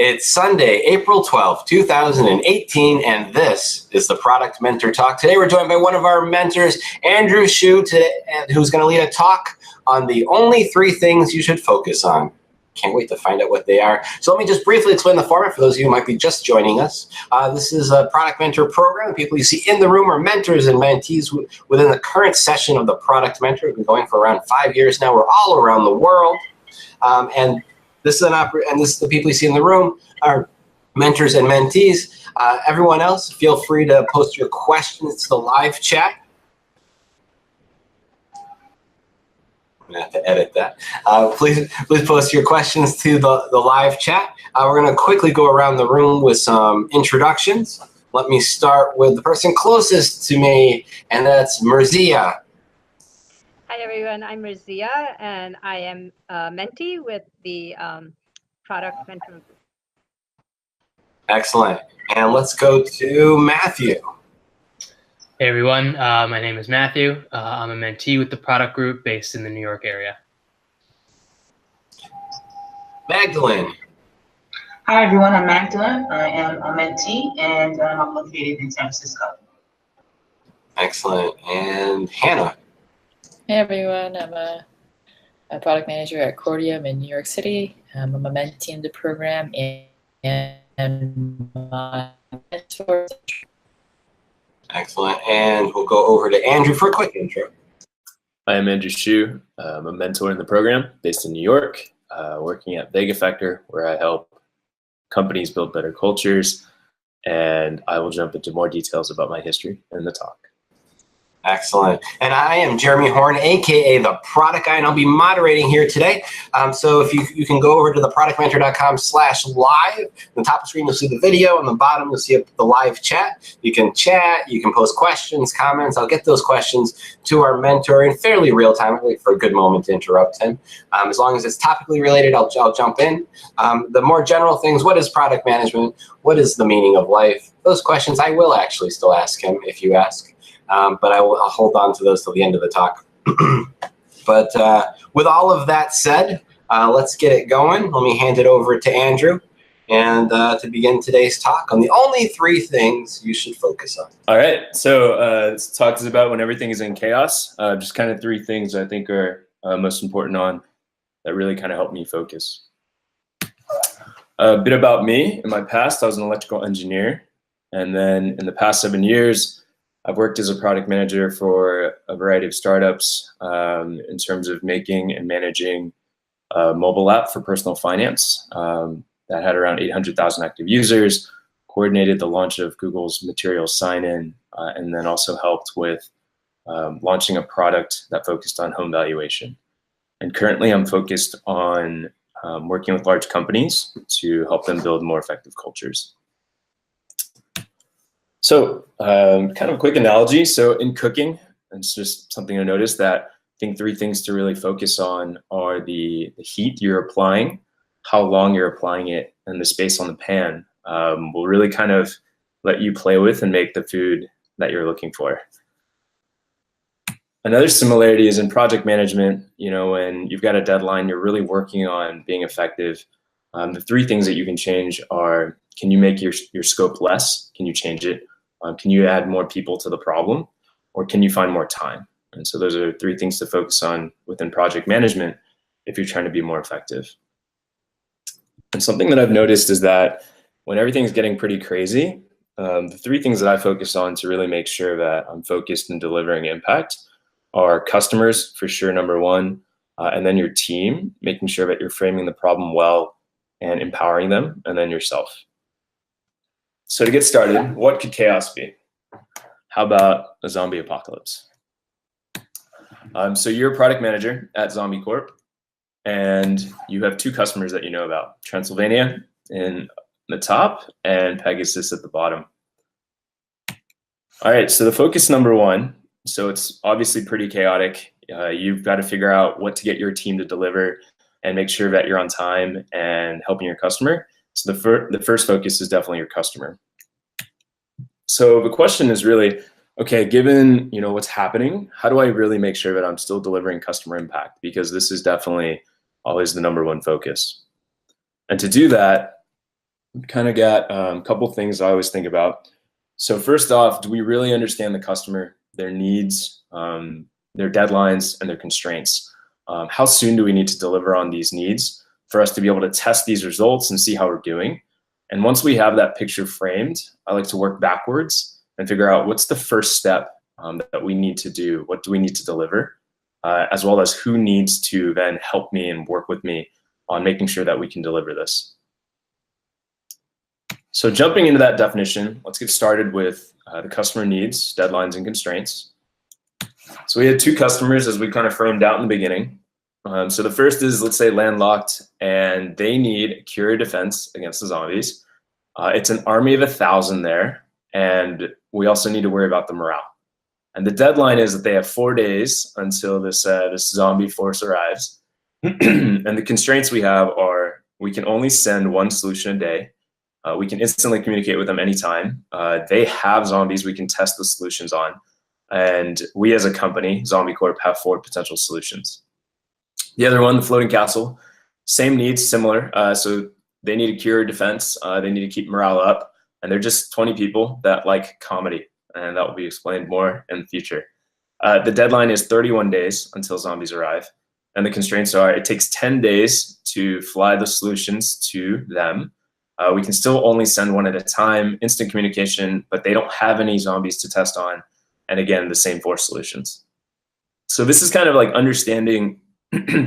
It's Sunday, April 12th, 2018, and this is the Product Mentor Talk. Today we're joined by one of our mentors, Andrew Hsu, who's going to lead a talk on the only 3 things you should focus on. Can't wait to find out what they are. So let me just briefly explain the format for those of you who might be just joining us. This is a Product Mentor program. The people you see in the room are mentors and mentees within the current session of the Product Mentor. We've been going for around 5 years now. We're all around the world. And this is the people you see in the room are mentors and mentees. Everyone else, feel free to post your questions to the live chat. I'm gonna have to edit that. Please post your questions to the live chat. We're gonna quickly go around the room with some introductions. Let me start with the person closest to me, and that's Merzia. Hi everyone, I'm Merzia, and I am a mentee with the Product Mentor Group. Excellent. And let's go to Matthew. Hey everyone, my name is Matthew. I'm a mentee with the Product Group based in the New York area. Magdalene. Hi everyone, I'm Magdalene. I am a mentee and I'm located in San Francisco. Excellent. And Hannah. Hey everyone, I'm a product manager at Cordium in New York City. I'm a mentee in the program and my mentor. Excellent. And we'll go over to Andrew for a quick intro. I am Andrew Hsu. I'm a mentor in the program based in New York, working at Vega Factor, where I help companies build better cultures. And I will jump into more details about my history in the talk. Excellent. And I am Jeremy Horn, aka the Product Guy, and I'll be moderating here today. So if you can go over to theproductmentor.com/live. On the top of the screen, you'll see the video. On the bottom, you'll see the live chat. You can chat, you can post questions, comments. I'll get those questions to our mentor in fairly real time. I'll wait for a good moment to interrupt him. As long as it's topically related, I'll jump in. The more general things, what is product management? What is the meaning of life? Those questions I will actually still ask him if you ask. But I'll hold on to those till the end of the talk. But with all of that said, let's get it going. Let me hand it over to Andrew and to begin today's talk on the only 3 things you should focus on. All right, so this talk is about when everything is in chaos. Just kind of 3 things I think are most important on that really kind of help me focus. A bit about me. In my past, I was an electrical engineer. And then in the past 7 years, I've worked as a product manager for a variety of startups in terms of making and managing a mobile app for personal finance that had around 800,000 active users, coordinated the launch of Google's material sign-in, and then also helped with launching a product that focused on home valuation. And currently I'm focused on working with large companies to help them build more effective cultures. So kind of a quick analogy. So in cooking, it's just something I noticed that I think 3 things to really focus on are the heat you're applying, how long you're applying it, and the space on the pan will really kind of let you play with and make the food that you're looking for. Another similarity is in project management. You know, when you've got a deadline, you're really working on being effective. The 3 things that you can change are, can you make your scope less? Can you change it? Can you add more people to the problem? Or can you find more time? And so those are 3 things to focus on within project management if you're trying to be more effective. And something that I've noticed is that when everything's getting pretty crazy, the 3 things that I focus on to really make sure that I'm focused and delivering impact are customers, for sure, number 1, and then your team, making sure that you're framing the problem well and empowering them, and then yourself. So to get started, what could chaos be? How about a zombie apocalypse? So you're a product manager at Zombie Corp, and you have 2 customers that you know about, Transylvania in the top and Pegasus at the bottom. All right, so the focus number 1, so it's obviously pretty chaotic. You've got to figure out what to get your team to deliver and make sure that you're on time and helping your customer. So the first focus is definitely your customer. So the question is really, okay, given what's happening, how do I really make sure that I'm still delivering customer impact? Because this is definitely always the number 1 focus. And to do that, kind of got a couple things I always think about. So first off, do we really understand the customer, their needs, their deadlines, and their constraints? How soon do we need to deliver on these needs for us to be able to test these results and see how we're doing? And once we have that picture framed, I like to work backwards and figure out what's the first step that we need to do, what do we need to deliver, as well as who needs to then help me and work with me on making sure that we can deliver this. So jumping into that definition, let's get started with the customer needs, deadlines, and constraints. So we had two customers as we kind of framed out in the beginning. So the first is, let's say, landlocked, and they need a cure defense against the zombies. It's an army of 1,000 there, and we also need to worry about the morale. And the deadline is that they have 4 days until this zombie force arrives. And the constraints we have are we can only send one solution a day. We can instantly communicate with them anytime. They have zombies we can test the solutions on. And we as a company, Zombie Corp, have 4 potential solutions. The other one, the floating castle, same needs, similar. So they need a cure defense. They need to keep morale up. And they're just 20 people that like comedy. And that will be explained more in the future. The deadline is 31 days until zombies arrive. And the constraints are it takes 10 days to fly the solutions to them. We can still only send one at a time, instant communication, but they don't have any zombies to test on. And again, the same 4 solutions. So this is kind of like understanding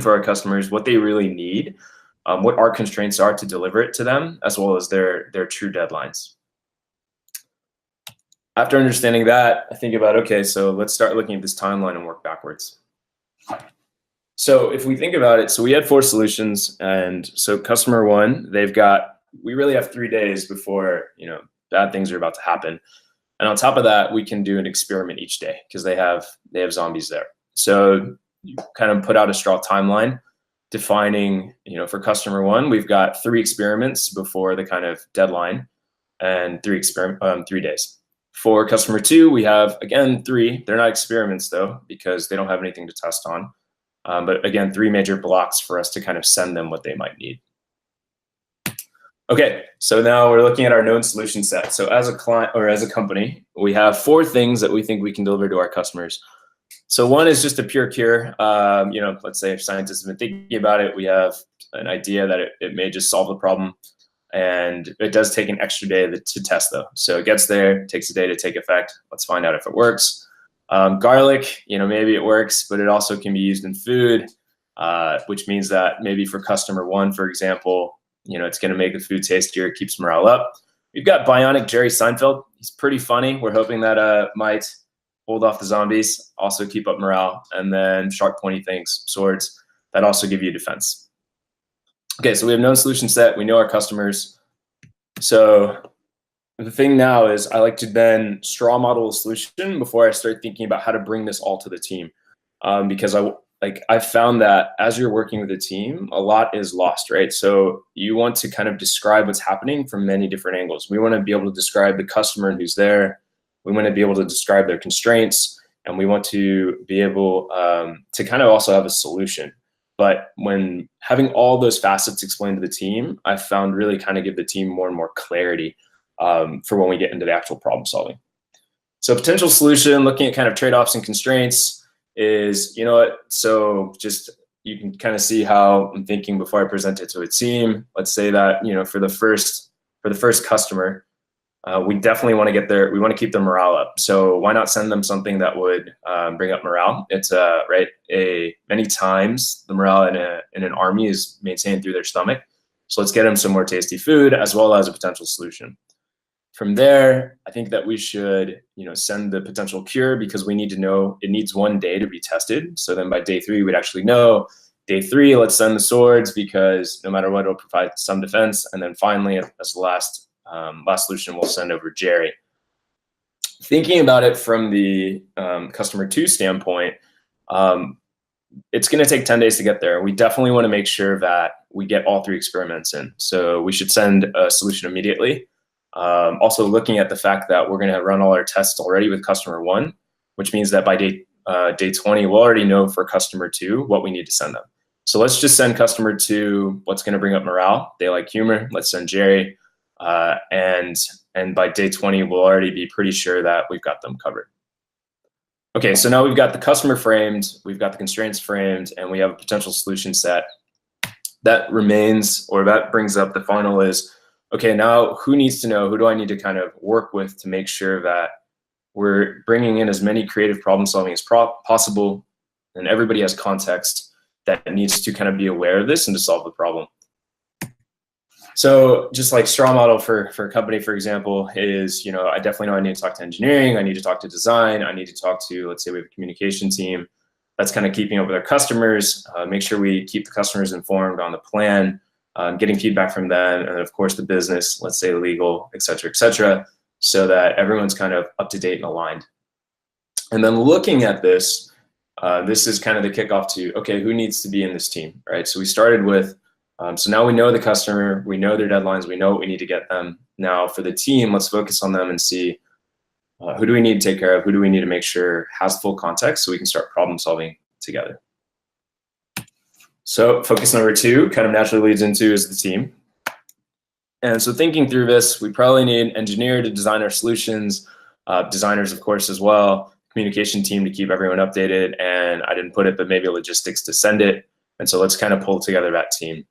for our customers what they really need, what our constraints are to deliver it to them, as well as their true deadlines. After understanding that, I think about, okay, so let's start looking at this timeline and work backwards. So if we think about it, so we had 4 solutions, and so customer 1, we really have 3 days before, bad things are about to happen. And on top of that, we can do an experiment each day because they have zombies there. So you kind of put out a straw timeline defining, for customer 1, we've got 3 experiments before the kind of deadline and 3 days. For customer 2, we have, again, 3. They're not experiments, though, because they don't have anything to test on. But again, 3 major blocks for us to kind of send them what they might need. Okay, so now we're looking at our known solution set. So as a client or as a company, we have 4 things that we think we can deliver to our customers. So one is just a pure cure. Let's say if scientists have been thinking about it, we have an idea that it may just solve the problem. And it does take an extra day to test, though. So it gets there, takes a day to take effect. Let's find out if it works. Garlic, maybe it works, but it also can be used in food, which means that maybe for customer 1, for example, it's going to make the food tastier. It keeps morale up. We've got Bionic Jerry Seinfeld. He's pretty funny. We're hoping that might hold off the zombies, also keep up morale. And then sharp, pointy things, swords, that also give you defense. Okay, so we have known solution set. We know our customers. So the thing now is I like to then straw model a solution before I start thinking about how to bring this all to the team. Because I've found that as you're working with a team, a lot is lost, right? So you want to kind of describe what's happening from many different angles. We want to be able to describe the customer who's there. We want to be able to describe their constraints, and we want to be able to kind of also have a solution. But when having all those facets explained to the team, I've found really kind of give the team more and more clarity for when we get into the actual problem solving. So potential solution, looking at kind of trade-offs and constraints is, so just you can kind of see how I'm thinking before I present it to a team. Let's say that, for the first customer, we definitely want to get there. We want to keep their morale up. So why not send them something that would bring up morale? It's many times the morale in an army is maintained through their stomach. So let's get them some more tasty food as well as a potential solution. From there, I think that we should, send the potential cure because we need to know it needs 1 day to be tested. So then by day 3, we'd actually know. Day 3, let's send the swords because no matter what, it'll provide some defense. And then finally, as the last solution, we'll send over Jerry. Thinking about it from the customer 2 standpoint, it's going to take 10 days to get there. We definitely want to make sure that we get all 3 experiments in. So we should send a solution immediately. Also looking at the fact that we're going to run all our tests already with customer 1, which means that by day 20, we'll already know for customer 2 what we need to send them. So let's just send customer 2 what's going to bring up morale. They like humor. Let's send Jerry And by day 20, we'll already be pretty sure that we've got them covered. Okay, so now we've got the customer framed, we've got the constraints framed, and we have a potential solution set. That remains, or that brings up the final is, okay, now who needs to know, who do I need to kind of work with to make sure that we're bringing in as many creative problem solving as possible, and everybody has context that needs to kind of be aware of this and to solve the problem. So just like straw model for a company, for example, is, I definitely know I need to talk to engineering, I need to talk to design, I need to talk to, let's say we have a communication team that's kind of keeping up with our customers, make sure we keep the customers informed on the plan, getting feedback from them, and then of course the business, let's say legal, et cetera, so that everyone's kind of up to date and aligned. And then looking at this, this is kind of the kickoff to, okay, who needs to be in this team, right? So we started with, so now we know the customer, we know their deadlines, we know what we need to get them. Now for the team, let's focus on them and see who do we need to take care of, who do we need to make sure has full context so we can start problem solving together. So focus number 2 kind of naturally leads into is the team. And so thinking through this, we probably need an engineer to design our solutions, designers of course as well, communication team to keep everyone updated, and I didn't put it, but maybe logistics to send it. And so let's kind of pull together that team.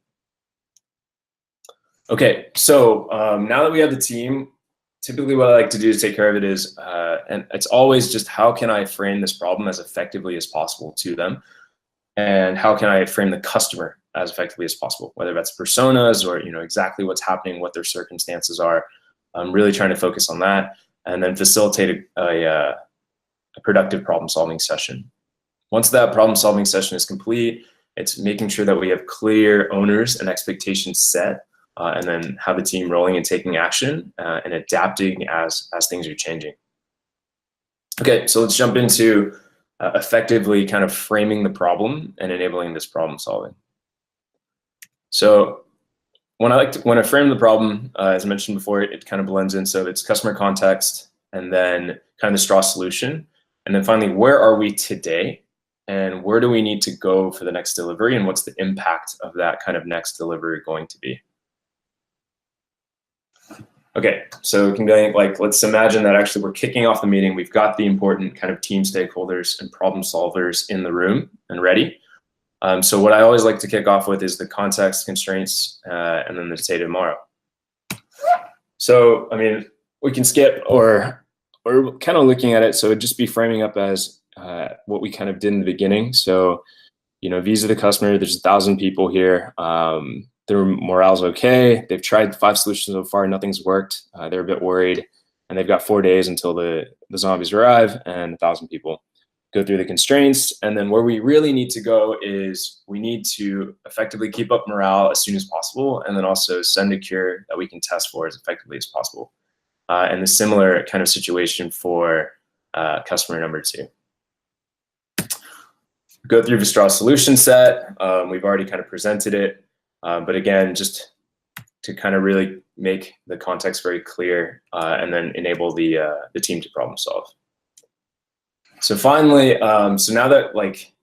Okay, so now that we have the team, typically what I like to do to take care of it is, and it's always just how can I frame this problem as effectively as possible to them, and how can I frame the customer as effectively as possible, whether that's personas or exactly what's happening, what their circumstances are. I'm really trying to focus on that, and then facilitate a productive problem-solving session. Once that problem-solving session is complete, it's making sure that we have clear owners and expectations set, and then have the team rolling and taking action and adapting as things are changing. Okay, so let's jump into effectively kind of framing the problem and enabling this problem solving. So when I frame the problem, as I mentioned before, it kind of blends in. So it's customer context, and then kind of the straw solution, and then finally, where are we today, and where do we need to go for the next delivery, and what's the impact of that kind of next delivery going to be? Okay, so we can go like, let's imagine that actually we're kicking off the meeting. We've got the important kind of team stakeholders and problem solvers in the room and ready. So what I always like to kick off with is the context, constraints, and then the state of tomorrow. So, I mean, we can skip or kind of looking at it. So it'd just be framing up as what we kind of did in the beginning. So, visa the customer, there's 1,000 people here. Their morale's okay. They've tried 5 solutions so far, nothing's worked. They're a bit worried, and they've got 4 days until the zombies arrive, and 1,000 people go through the constraints. And then where we really need to go is we need to effectively keep up morale as soon as possible, and then also send a cure that we can test for as effectively as possible. And the similar kind of situation for customer number 2. Go through the straw solution set. We've already kind of presented it. But again, just to kind of really make the context very clear, and then enable the team to problem solve. So finally, so now that like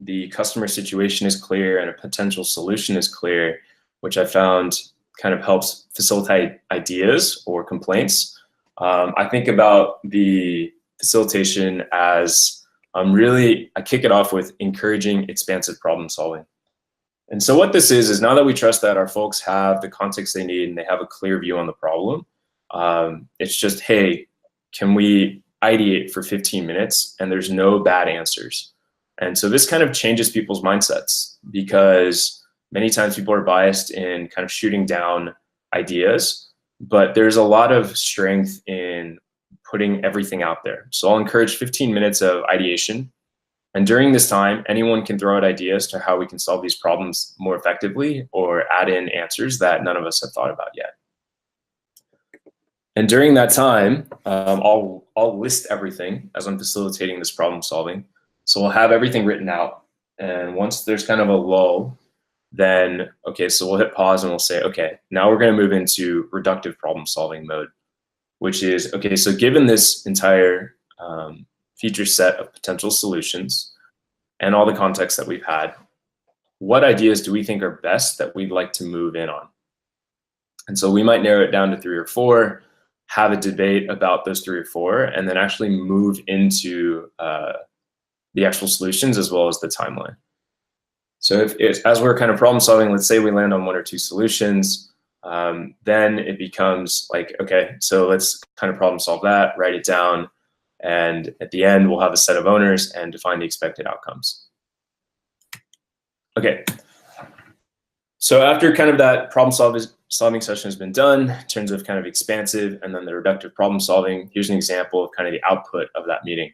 the customer situation is clear and a potential solution is clear, which I found kind of helps facilitate ideas or complaints, I think about the facilitation as I kick it off with encouraging expansive problem solving. And so what this is now that we trust that our folks have the context they need and they have a clear view on the problem, it's just, hey, can we ideate for 15 minutes and there's no bad answers? And so this kind of changes people's mindsets, because many times people are biased in kind of shooting down ideas, but there's a lot of strength in putting everything out there. So I'll encourage 15 minutes of ideation. And during this time, anyone can throw out ideas to how we can solve these problems more effectively or add in answers that none of us have thought about yet. And during that time, I'll list everything as I'm facilitating this problem solving. So we'll have everything written out. And once there's kind of a lull, then, okay, so we'll hit pause and we'll say, okay, now we're going to move into reductive problem solving mode, which is, okay, so given this entire feature set of potential solutions and all the context that we've had, what ideas do we think are best that we'd like to move in on? And so we might narrow it down to 3 or 4, have a debate about those 3 or 4, and then actually move into the actual solutions as well as the timeline. So if as we're kind of problem solving, let's say we land on 1 or 2 solutions, then it becomes like, okay, so let's kind of problem solve that, write it down, and at the end, we'll have a set of owners and define the expected outcomes. Okay. So after kind of that problem solving session has been done in terms of kind of expansive and then the reductive problem solving, here's an example of kind of the output of that meeting.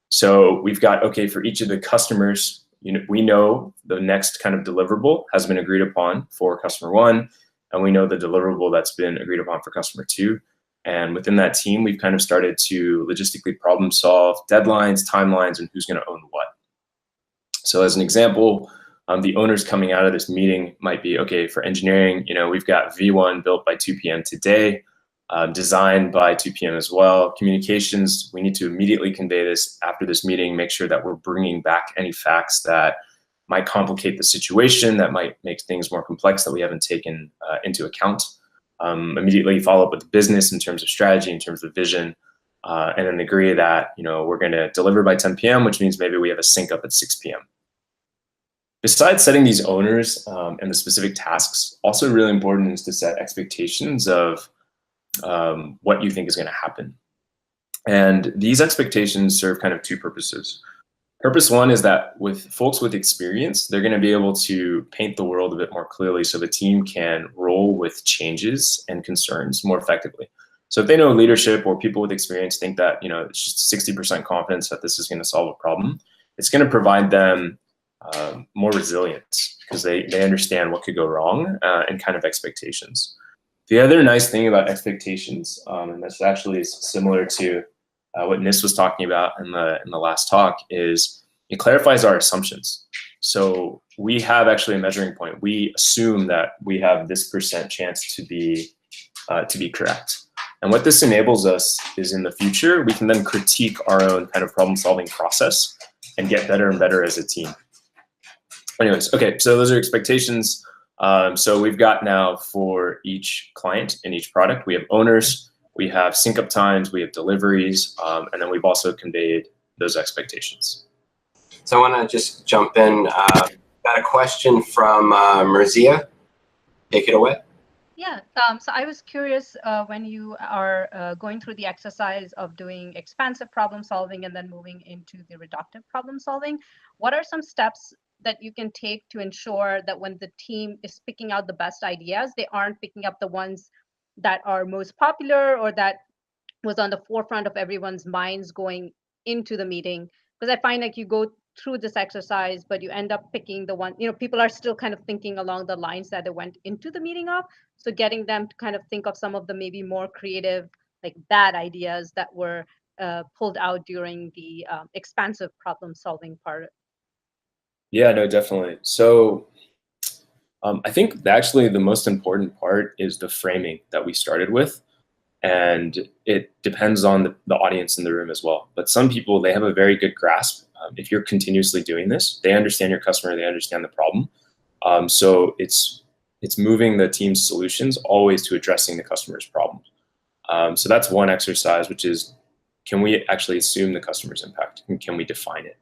So we've got, okay, for each of the customers, we know the next kind of deliverable has been agreed upon for customer 1, and we know the deliverable that's been agreed upon for customer 2. And within that team, we've kind of started to logistically problem solve deadlines, timelines, and who's going to own what. So as an example, the owners coming out of this meeting might be, okay, for engineering, we've got V1 built by 2 p.m. today, design by 2 p.m. as well. Communications, we need to immediately convey this after this meeting, make sure that we're bringing back any facts that might complicate the situation, that might make things more complex that we haven't taken into account. Immediately follow up with the business in terms of strategy, in terms of vision, and then agree that we're going to deliver by 10 p.m., which means maybe we have a sync up at 6 p.m. Besides setting these owners and the specific tasks, also really important is to set expectations of what you think is going to happen. And these expectations serve kind of 2 purposes. Purpose 1 is that with folks with experience, they're going to be able to paint the world a bit more clearly so the team can roll with changes and concerns more effectively. So if they know leadership or people with experience think that it's just 60% confidence that this is going to solve a problem, it's going to provide them more resilience because they understand what could go wrong and kind of expectations. The other nice thing about expectations, and this actually is similar to what Nis was talking about in the last talk, is it clarifies our assumptions. So we have actually a measuring point. We assume that we have this % chance to be correct. And what this enables us is in the future, we can then critique our own kind of problem solving process and get better and better as a team. Anyways, okay, so those are expectations. So we've got now for each client in each product, we have owners, we have sync up times, we have deliveries, and then we've also conveyed those expectations. So I want to just jump in. Got a question from Merzia. Take it away. Yeah, so I was curious when you are going through the exercise of doing expansive problem solving and then moving into the reductive problem solving, what are some steps that you can take to ensure that when the team is picking out the best ideas, they aren't picking up the ones that are most popular or that was on the forefront of everyone's minds going into the meeting? Because I find like you go through this exercise, but you end up picking the one, people are still kind of thinking along the lines that they went into the meeting of. So getting them to kind of think of some of the maybe more creative, like bad ideas that were pulled out during the expansive problem solving part. Yeah, no, definitely. So I think actually the most important part is the framing that we started with. And it depends on the audience in the room as well. But some people, they have a very good grasp. If you're continuously doing this, they understand your customer, they understand the problem. So it's moving the team's solutions always to addressing the customer's problems. So that's one exercise, which is, can we actually assume the customer's impact? And can we define it?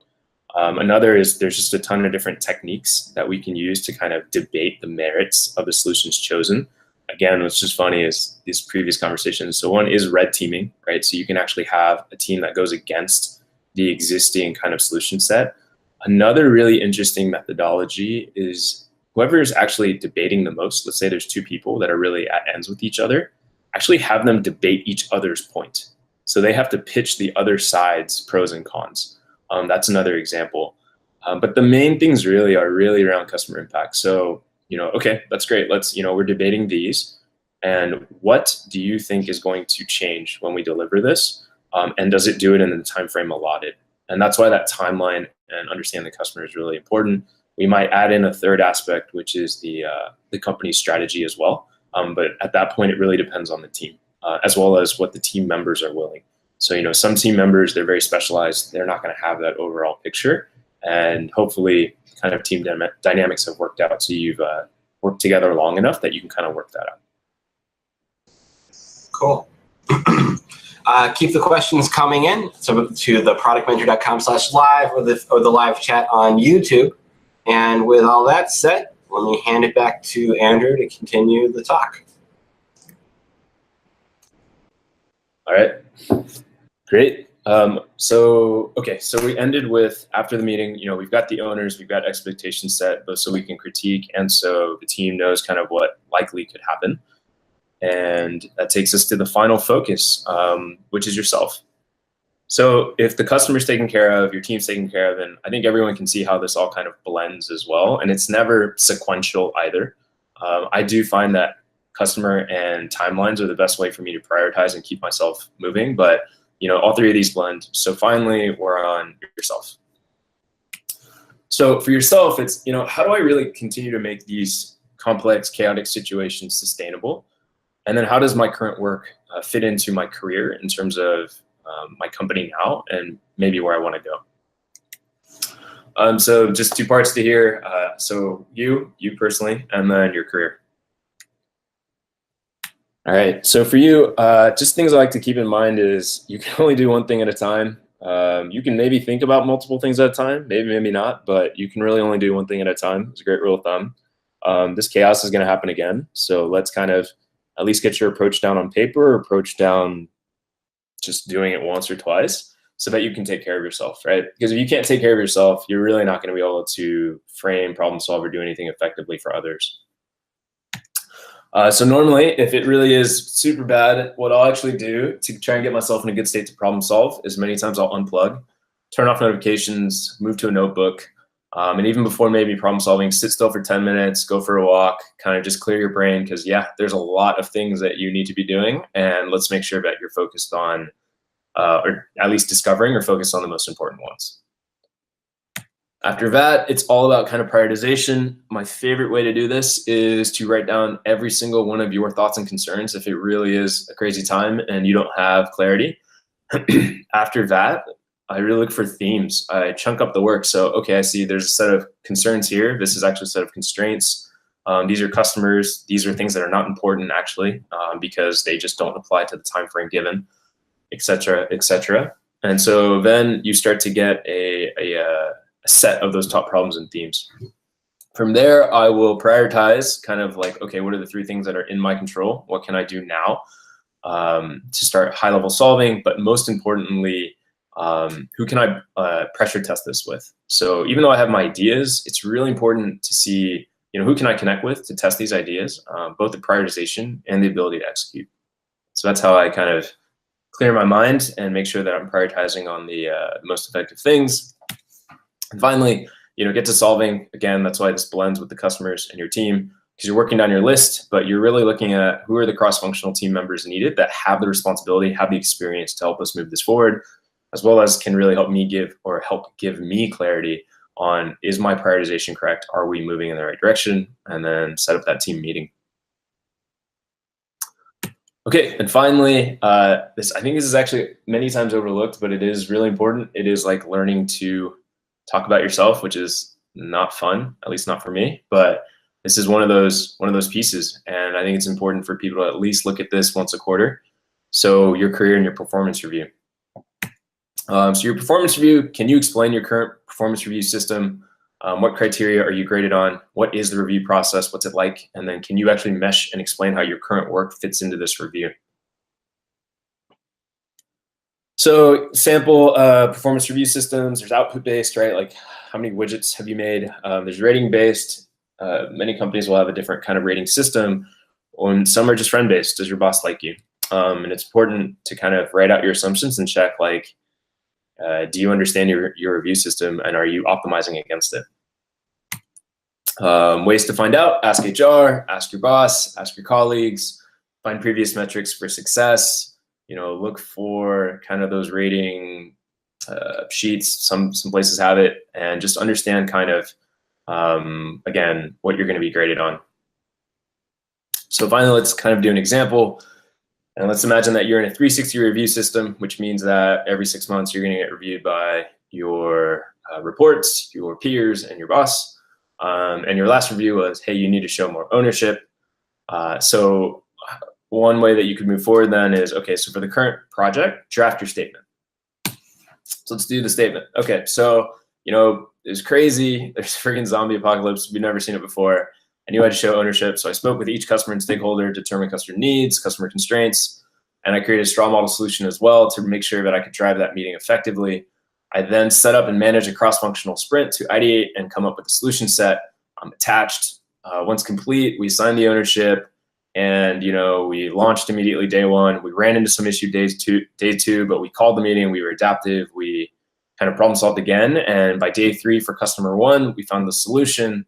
Another is there's just a ton of different techniques that we can use to kind of debate the merits of the solutions chosen. Again, what's just funny is these previous conversations. So one is red teaming, right? So you can actually have a team that goes against the existing kind of solution set. Another really interesting methodology is whoever is actually debating the most, let's say there's 2 people that are really at ends with each other, actually have them debate each other's point. So they have to pitch the other side's pros and cons. That's another example. But the main things really are around customer impact. So okay, that's great. Let's, we're debating these. And what do you think is going to change when we deliver this? And does it do it in the time frame allotted? And that's why that timeline and understanding the customer is really important. We might add in a third aspect, which is the company's strategy as well. But at that point, it really depends on the team, as well as what the team members are willing. So, some team members, they're very specialized. They're not going to have that overall picture. And hopefully kind of team dynamics have worked out. So you've worked together long enough that you can kind of work that out. Cool. Keep the questions coming in to the productmentor.com/live or the live chat on YouTube. And with all that said, let me hand it back to Andrew to continue the talk. All right, great. So we ended with, after the meeting, we've got the owners, we've got expectations set, both so we can critique and so the team knows kind of what likely could happen. And that takes us to the final focus, which is yourself. So if the customer's taken care of, your team's taken care of, and I think everyone can see how this all kind of blends as well. And it's never sequential either. I do find that customer and timelines are the best way for me to prioritize and keep myself moving. But all three of these blend. So finally, we're on yourself. So for yourself, it's, how do I really continue to make these complex, chaotic situations sustainable? And then how does my current work fit into my career in terms of my company now and maybe where I want to go? So just two parts to here. So you personally, and then your career. All right, so for you, just things I like to keep in mind is you can only do one thing at a time. You can maybe think about multiple things at a time, maybe not, but you can really only do one thing at a time. It's a great rule of thumb. This chaos is going to happen again, so let's kind of at least get your approach down on paper, or approach down just doing it once or twice so that you can take care of yourself, right? Because if you can't take care of yourself, you're really not going to be able to frame, problem solve, or do anything effectively for others. So normally, if it really is super bad, what I'll actually do to try and get myself in a good state to problem solve is many times I'll unplug, turn off notifications, move to a notebook, and even before maybe problem solving, sit still for 10 minutes, go for a walk, kind of just clear your brain, because yeah, there's a lot of things that you need to be doing, and let's make sure that you're focused on, or at least discovering or focused on the most important ones. After that, it's all about kind of prioritization. My favorite way to do this is to write down every single one of your thoughts and concerns if it really is a crazy time and you don't have clarity. After that, I really look for themes. I chunk up the work. So, okay, I see there's a set of concerns here. This is actually a set of constraints. These are customers. These are things that are not important actually, because they just don't apply to the time frame given, et cetera, et cetera. And so then you start to get a set of those top problems and themes. From there, I will prioritize kind of like, okay, what are the three things that are in my control? What can I do now to start high level solving? But most importantly, who can I pressure test this with? So even though I have my ideas, it's really important to see, who can I connect with to test these ideas, both the prioritization and the ability to execute. So that's how I kind of clear my mind and make sure that I'm prioritizing on the most effective things. And finally, get to solving. Again, that's why this blends with the customers and your team, because you're working down your list, but you're really looking at who are the cross-functional team members needed that have the responsibility, have the experience to help us move this forward, as well as can really help give me clarity on, is my prioritization correct? Are we moving in the right direction? And then set up that team meeting. Okay, and finally, I think this is actually many times overlooked, but it is really important. It is like learning to talk about yourself, which is not fun, at least not for me, but this is one of those pieces. And I think it's important for people to at least look at this once a quarter. So your career and your performance review. So your performance review, can you explain your current performance review system? What criteria are you graded on? What is the review process? What's it like? And then can you actually mesh and explain how your current work fits into this review? So sample performance review systems, there's output-based, right? Like how many widgets have you made? There's rating-based. Many companies will have a different kind of rating system, and some are just friend-based. Does your boss like you? And it's important to kind of write out your assumptions and check, like, do you understand your review system, and are you optimizing against it? Ways to find out: ask HR, ask your boss, ask your colleagues, find previous metrics for success. Look for kind of those rating sheets. Some places have it, and just understand kind of, again, what you're going to be graded on. So finally, let's kind of do an example. And let's imagine that you're in a 360 review system, which means that every 6 months you're going to get reviewed by your reports, your peers, and your boss. And your last review was, hey, you need to show more ownership. So one way that you could move forward then is, okay, so for the current project, draft your statement. So let's do the statement. Okay, so, you know, it's crazy. There's a freaking zombie apocalypse. We've never seen it before. I knew I had to show ownership. So I spoke with each customer and stakeholder, determine customer needs, customer constraints, and I created a straw model solution as well to make sure that I could drive that meeting effectively. I then set up and manage a cross-functional sprint to ideate and come up with a solution set attached. Once complete, we signed the ownership, and you know, we launched immediately day one. We ran into some issue day two, but we called the meeting. We were adaptive. We kind of problem solved again, and by day 3 for customer 1, we found the solution,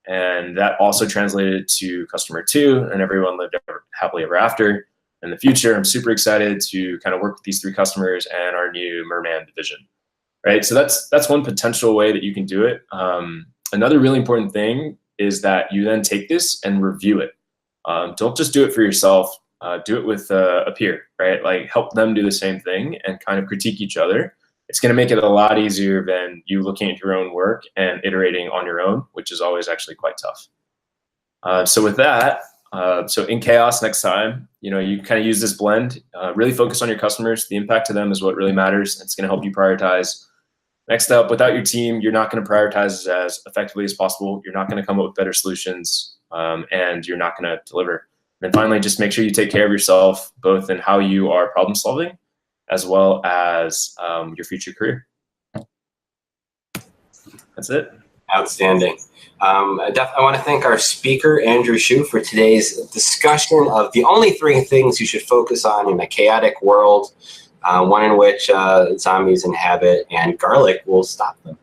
and that also translated to customer 2, and everyone lived happily ever after. In the future, I'm super excited to kind of work with these 3 customers and our new Merman division. Right, so that's one potential way that you can do it. Another really important thing is that you then take this and review it. Don't just do it for yourself. Do it with a peer, right? Like help them do the same thing and kind of critique each other. It's going to make it a lot easier than you looking at your own work and iterating on your own, which is always actually quite tough. So with that, so in chaos next time, you know, you kind of use this blend, really focus on your customers. The impact to them is what really matters. It's going to help you prioritize. Next up, without your team, you're not going to prioritize as effectively as possible. You're not going to come up with better solutions, and you're not going to deliver. And finally, just make sure you take care of yourself, both in how you are problem solving, as well as your future career. That's it. Outstanding. I want to thank our speaker, Andrew Hsu, for today's discussion of the only 3 things you should focus on in a chaotic world. One in which zombies inhabit, and garlic will stop them.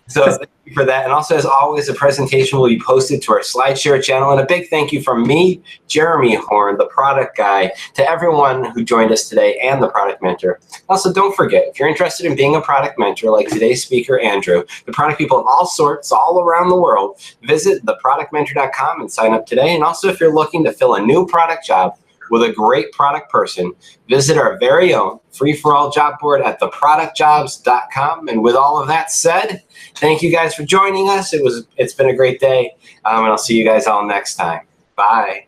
So thank you for that. And also, as always, the presentation will be posted to our SlideShare channel. And a big thank you from me, Jeremy Horn, the product guy, to everyone who joined us today and the product mentor. Also, don't forget, if you're interested in being a product mentor like today's speaker, Andrew, the product people of all sorts all around the world, visit theproductmentor.com and sign up today. And also, if you're looking to fill a new product job with a great product person, visit our very own free-for-all job board at theproductjobs.com. And with all of that said, thank you guys for joining us. It's been a great day, and I'll see you guys all next time. Bye.